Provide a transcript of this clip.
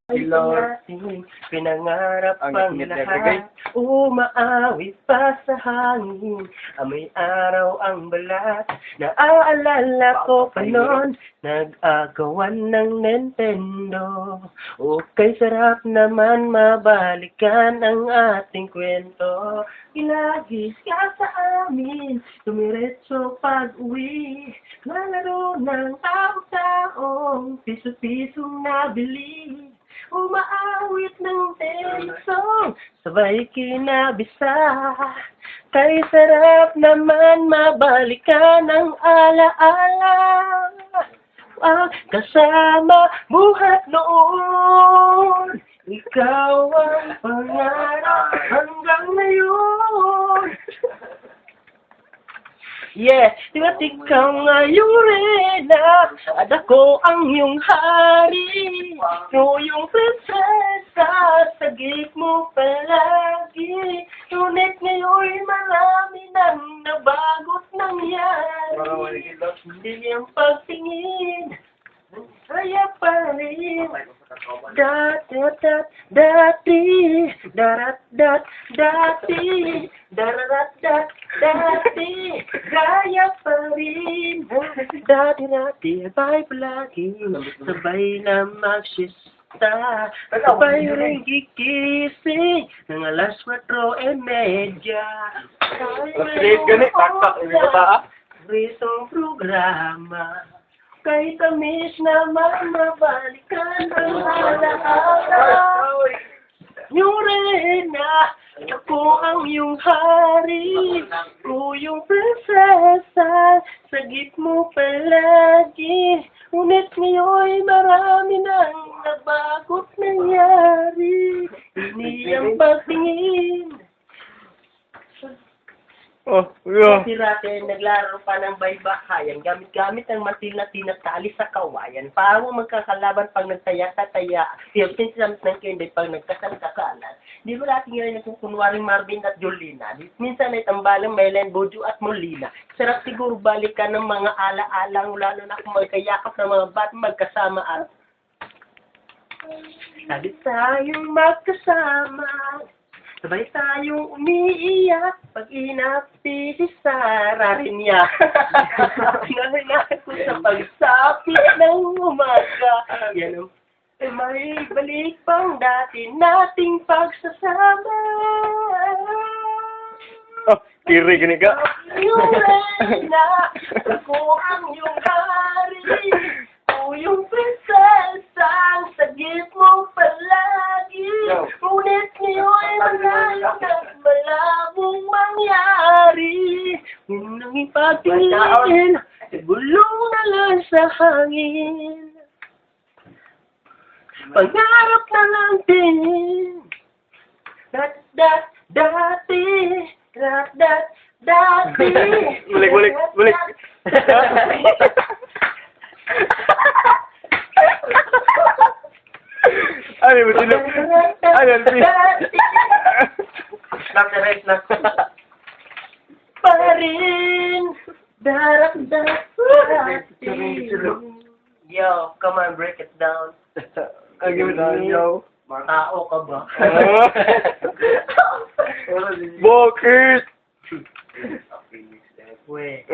Nating pinangarap Ang ang init na lahat, umaawit pa sa hangin, amoy araw ang balat, naaalala ko pa noon, nag-agawan ng Nintendo, okay sarap naman mabalikan ang ating kwento, ilagis ka sa amin, tumiretso pag-uwi, lalaro ng taong-taong, piso-pisong nabili. Umaawit ng song, sabay kinabisa. Kay sarap naman mabalikan ang alaala. Kasama buhat noon, ikaw ang pangarap hanggang ngayon. Yeah, diba't ikaw ngayong reyna, at ako ang iyong hari. Ikaw yung prinsesa, sagip mo palagi. Ngunit ngayon marami nang nabago't nangyari. Hindi ang pagtingin, kaya pa rin. Dati, gaya pa rin. Dati, abay palagi, sabay na magsista, sabay rin gigising, ng alas 4:30. Straight gani, tak-tak, hindi ko taa. Ritong programa. Kahit tamis naman mabalikan ang alaala. Yung reyna, ako ang iyong hari. Ako yung prinsesa, sagip mo palagi. Ngunit ngayon marami nang nabago't nangyari. Hindi ang pagtingin. Oh, yeah. Dati naglaro pa ng baybahayan, gamit-gamit ang martil na tinatali sa kawayan. Parang magkakalaban pag nagtaya-taya, sinamit ng kende pag nagkasal-kasalan. Di ba dati nga rin nagkukunwaring Marvin at Jolina? Minsan ay tambalang Melen, Bojo at Molina. Sarap siguro balikan ng mga ala-alang, lalo na kung magkayakap ng mga bat magkasama at sabi tayong magkasama. Sabay tayong umiiyak pag inapi si Sarah rin niya. Nahinahit ko sa pagsapit ng umaga. Yan ang may balik pang dati nating pagsasama. Oh, kiri gani ka. Yung reyna, ako ang iyong hari. Ako yung prinsesa, sagip mo palagi. Ngunit ngayon malayo at malabong mangyari. Kung nang ipagtingin, gulong na lang sa hangin. Pangarap na lang din. Dati. Balik. Ano mo sila? Ano Snap the right, snap. Pa rin. Yo, come on, break it down. Give it on, yo. Tao ka ba? Bokers! Wait.